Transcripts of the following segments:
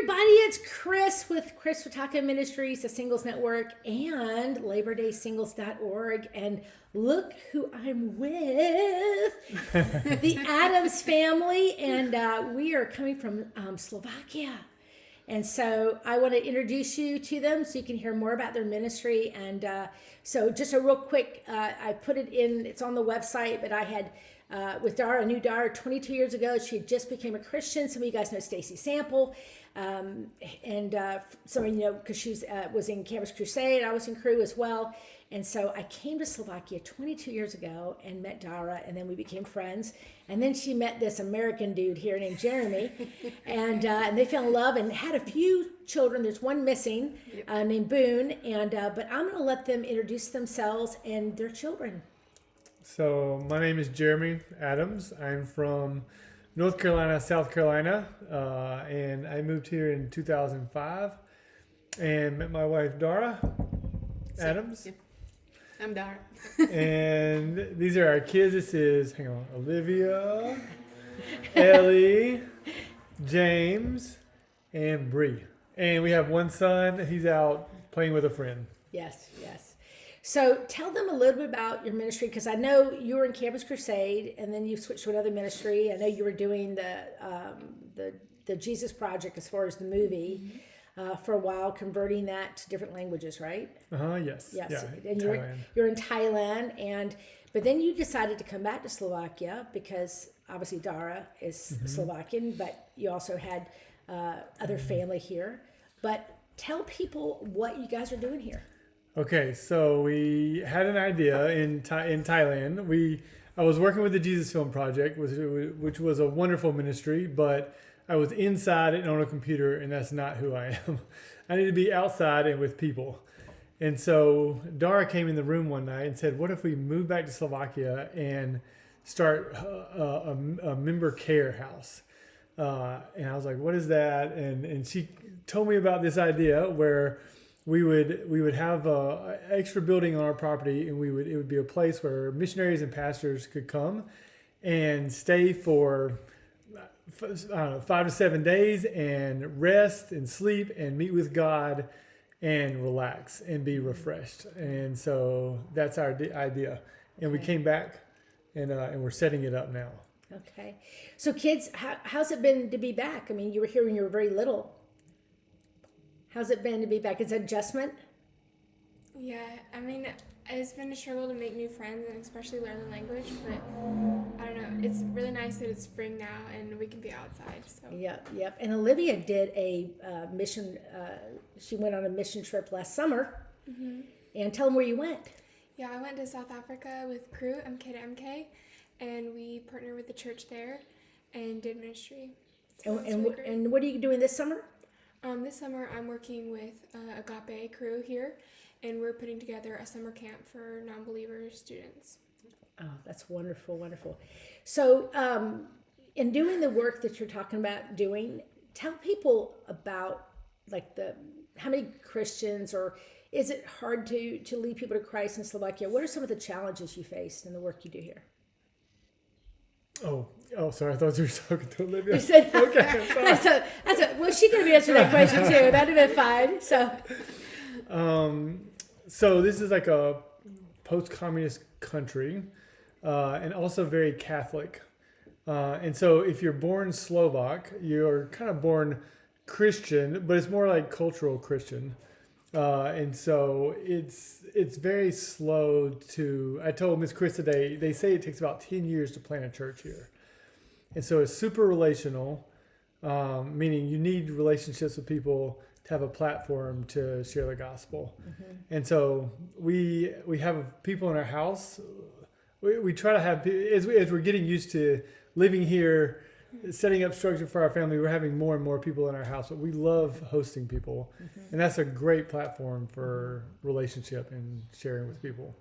everybody, it's Kris with Swiatocho Ministries, the Singles Network, and LaborDaySingles.org. And look who I'm with, the Adams family, and we are coming from Slovakia. And so I want to introduce you to them so you can hear more about their ministry. And so just a real quick, I put it in, it's on the website, but I had with Dara, I knew Dara 22 years ago. She had just became a Christian. Some of you guys know Stacy Sample. And some of you know, because she was in Campus Crusade. I was in Crew as well. And so I came to Slovakia 22 years ago and met Dara, and then we became friends. And then she met this American dude here named Jeremy, and they fell in love and had a few children. There's one missing named Boone, and but I'm going to let them introduce themselves and their children. So my name is Jeremy Adams. I'm from North Carolina, South Carolina, and I moved here in 2005 and met my wife, Dara Adams. Yep. I'm Dara. And these are our kids. This is, Olivia, Ellie, James, and Bree. And we have one son. He's out playing with a friend. Yes. So tell them a little bit about your ministry, because I know you were in Campus Crusade, and then you switched to another ministry. I know you were doing the Jesus Project as far as the movie for a while, converting that to different languages, right? Yes. Yes. Yeah, And you're in Thailand, but then you decided to come back to Slovakia because obviously Dara is Slovakian, but you also had other family here. But tell people what you guys are doing here. Okay, so we had an idea in Thailand. I was working with the Jesus Film Project, which was a wonderful ministry, but I was inside and on a computer, and that's not who I am. I need to be outside and with people. And so Dara came in the room one night and said, what if we move back to Slovakia and start a member care house? And I was like, what is that? And she told me about this idea where we would have a extra building on our property, and it would be a place where missionaries and pastors could come and stay for 5 to 7 days and rest and sleep and meet with God and relax and be refreshed. And so that's our idea. And we came back and we're setting it up now. Okay. So kids, how's it been to be back? I mean, you were here when you were very little. How's it been to be back? Is it adjustment? Yeah, I mean, it's been a struggle to make new friends and especially learn the language, but I don't know. It's really nice that it's spring now and we can be outside. So. Yep. And Olivia did a mission. She went on a mission trip last summer. Mm-hmm. And tell them where you went. Yeah, I went to South Africa with Crew, MK to MK, and we partnered with the church there and did ministry. So and what are you doing this summer? This summer I'm working with Agape Crew here, and we're putting together a summer camp for non-believer students. Oh, that's wonderful. So in doing the work that you're talking about doing, tell people about how many Christians, or is it hard to lead people to Christ in Slovakia? What are some of the challenges you faced in the work you do here? Oh, sorry. I thought you were talking to Olivia. You said, okay. Well, she could have answered that question too. That'd have been fine. So this is like a post-communist country, and also very Catholic. And so if you're born Slovak, you're kind of born Christian, but it's more like cultural Christian. And so it's very slow I told Miss Kris today, they say it takes about 10 years to plant a church here. And so it's super relational, meaning you need relationships with people to have a platform to share the gospel. Mm-hmm. And so we have people in our house. We try to have, as we're getting used to living here, setting up structure for our family, we're having more and more people in our house, but we love hosting people. Mm-hmm. And that's a great platform for relationship and sharing with people.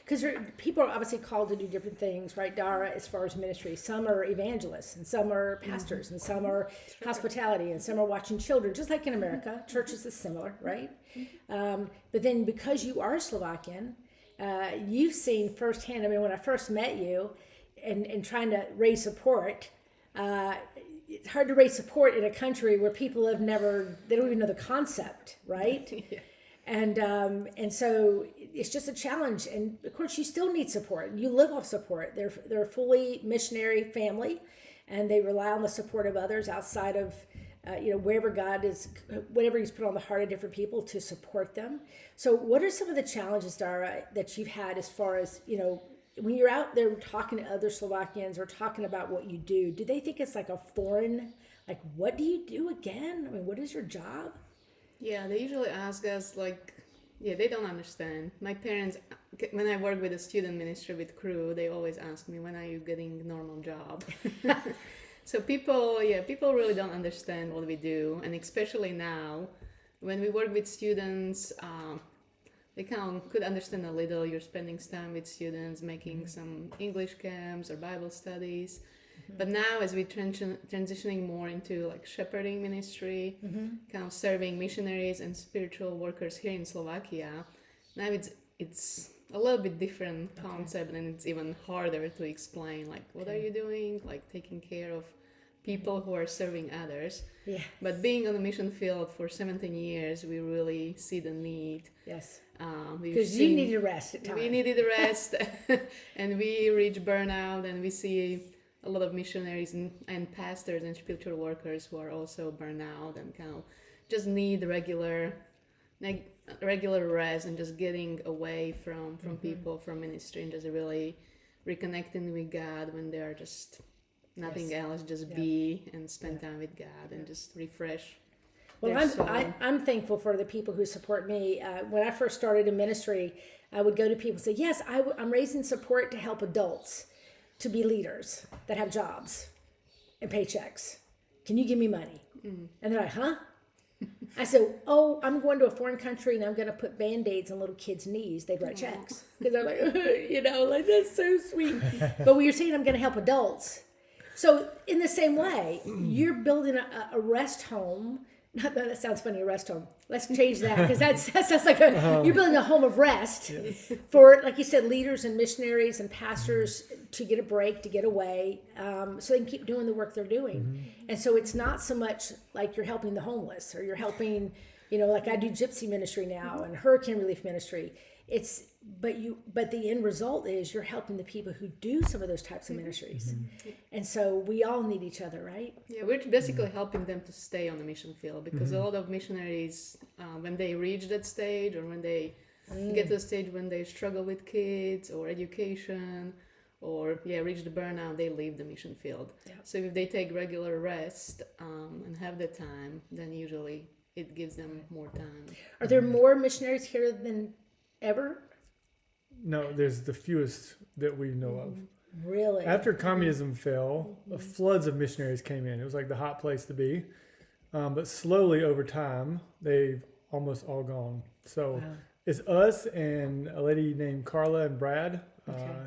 Because people are obviously called to do different things, right, Dara, as far as ministry. Some are evangelists, and some are pastors, and some are hospitality, and some are watching children, just like in America. Churches is similar, right? But then because you are Slovakian, you've seen firsthand, I mean, when I first met you and trying to raise support, it's hard to raise support in a country where people they don't even know the concept, right? Yeah. And so it's just a challenge. And of course, you still need support. You live off support. They're a fully missionary family, and they rely on the support of others outside of, wherever God is, whatever He's put on the heart of different people to support them. So, what are some of the challenges, Dara, that you've had as far as when you're out there talking to other Slovakians or talking about what you do? Do they think it's like a foreign? Like, what do you do again? I mean, what is your job? Yeah, they usually ask us they don't understand. My parents, when I work with a student ministry with crew, they always ask me, when are you getting a normal job? So people really don't understand what we do. And especially now, when we work with students, they kind of could understand a little. You're spending time with students, making some English camps or Bible studies. But now, as we transitioning more into like shepherding ministry, kind of serving missionaries and spiritual workers here in Slovakia, now it's a little bit different concept, and it's even harder to explain. Like, what are you doing? Like taking care of people who are serving others. Yeah. But being on the mission field for 17 years, we really see the need. Yes. Because you needed a rest at times. We needed a rest, and we reach burnout, and we see a lot of missionaries and pastors and spiritual workers who are also burned out and kind of just need regular rest and just getting away from people, from ministry, and just really reconnecting with God when they are just nothing else, just be and spend time with God and just refresh. Well, I'm thankful for the people who support me. When I first started in ministry, I would go to people and say, yes, I'm raising support to help adults to be leaders that have jobs and paychecks. Can you give me money? And they're like, huh? I said, oh, I'm going to a foreign country and I'm going to put Band-Aids on little kids' knees. They'd write checks. Because they're like, that's so sweet. But when you're saying I'm going to help adults. So in the same way, you're building a rest home. Not that sounds funny, a rest home. Let's change that, because that sounds like you're building a home of rest for, like you said, leaders and missionaries and pastors to get a break, to get away, so they can keep doing the work they're doing. And so it's not so much like you're helping the homeless or you're helping, like I do gypsy ministry now and hurricane relief ministry. But the end result is you're helping the people who do some of those types of ministries. And so we all need each other, right? Yeah, we're basically helping them to stay on the mission field, because a lot of missionaries, when they reach that stage, or when they get to the stage when they struggle with kids or education, or reach the burnout, they leave the mission field. Yeah. So if they take regular rest and have the time, then usually it gives them more time. Are there more missionaries here than ever? No, there's the fewest that we know of. Really? After communism fell, floods of missionaries came in. It was like the hot place to be. But slowly over time, they've almost all gone. So it's us and a lady named Carla and Brad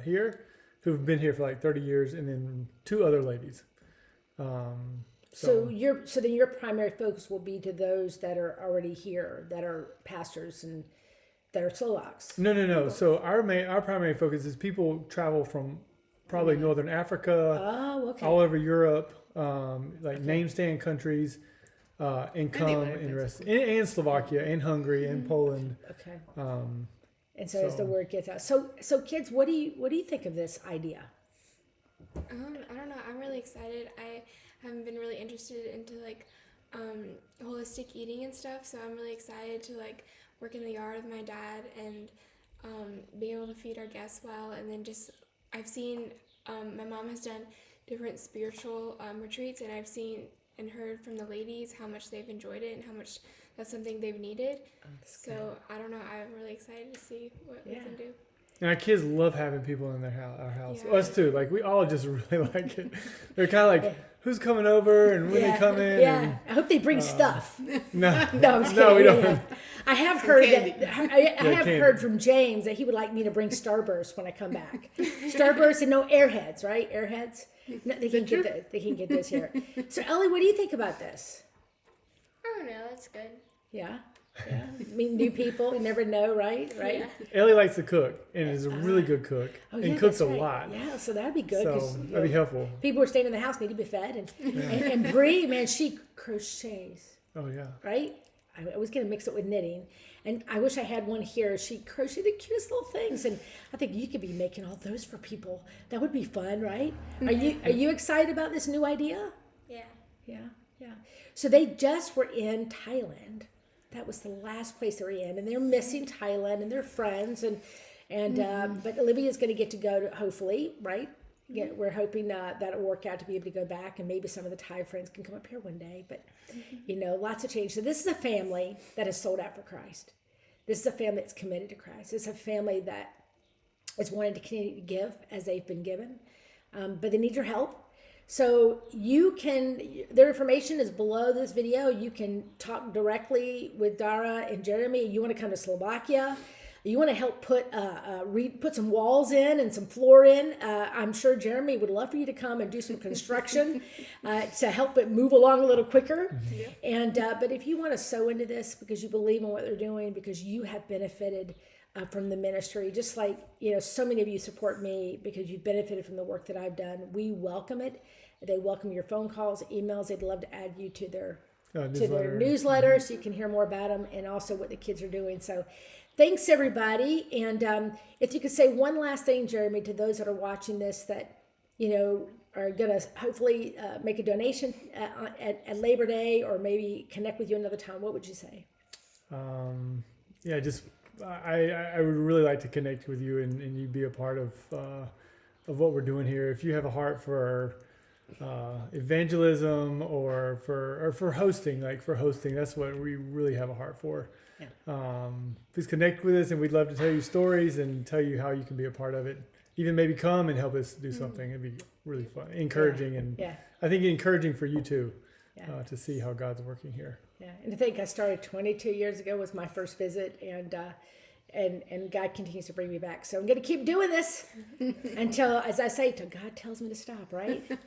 here, who've been here for like 30 years, and then two other ladies. So then your primary focus will be to those that are already here, that are pastors and that are Slovaks. No. So our primary focus is people travel from probably Northern Africa, all over Europe, name stand countries, and come and rest, and Slovakia, and Hungary, and Poland. Okay. And so as the word gets out, so kids, what do you think of this idea? I don't know. I'm really excited. I haven't been really interested into holistic eating and stuff, so I'm really excited to work in the yard with my dad and be able to feed our guests well. And then I've seen my mom has done different spiritual retreats, and I've seen and heard from the ladies how much they've enjoyed it and how much that's something they've needed. So I don't know. I'm really excited to see what we can do. And our kids love having people in our house. Yeah. Us too. We all just really like it. They're kind of who's coming over and when they come in. Yeah. And, I hope they bring stuff. No, I'm just kidding. No, we don't. I have heard heard from James that he would like me to bring Starburst when I come back. Starburst and no Airheads, right? Airheads. No, they can get this. They can get this here. So Ellie, what do you think about this? I don't know. That's good. Yeah. Yeah. Meet new people. You never know, right? Yeah. Ellie likes to cook and is a really good cook and cooks that's a right. lot. Yeah, so that'd be good. So 'cause, you that'd be know, helpful. people who are staying in the house need to be fed. And Bree, man, she crochets, Oh yeah. right? I was going to mix it with knitting. And I wish I had one here. She crocheted the cutest little things. And I think you could be making all those for people. That would be fun, right? Are you excited about this new idea? Yeah. Yeah. So they just were in Thailand. That was the last place they were in. And they're missing Thailand and their friends. But Olivia's going to get to go to, hopefully, right? We're hoping that'll work out to be able to go back, and maybe some of the Thai friends can come up here one day. But, lots of change. So this is a family that is sold out for Christ. This is a family that's committed to Christ. It's a family that is wanting to continue to give as they've been given. But they need your help. So their information is below this video. You can talk directly with Dara and Jeremy. You want to come to Slovakia. You want to help put some walls in and some floor in. I'm sure Jeremy would love for you to come and do some construction to help it move along a little quicker. And but if you want to sow into this because you believe in what they're doing, because you have benefited from the ministry, just like so many of you support me because you've benefited from the work that I've done. We welcome it. They welcome your phone calls, emails. They'd love to add you to their newsletter so you can hear more about them and also what the kids are doing. So thanks, everybody. And if you could say one last thing, Jeremy, to those that are watching this that, are going to hopefully make a donation at Labor Day or maybe connect with you another time, what would you say? I would really like to connect with you and you be a part of what we're doing here. If you have a heart for evangelism or for hosting, that's what we really have a heart for. Please connect with us, and we'd love to tell you stories and tell you how you can be a part of it. Even maybe come and help us do something. It'd be really fun, encouraging, and I think encouraging for you too, to see how God's working here. Yeah, and I think I started 22 years ago was my first visit, and God continues to bring me back. So I'm going to keep doing this until God tells me to stop, right?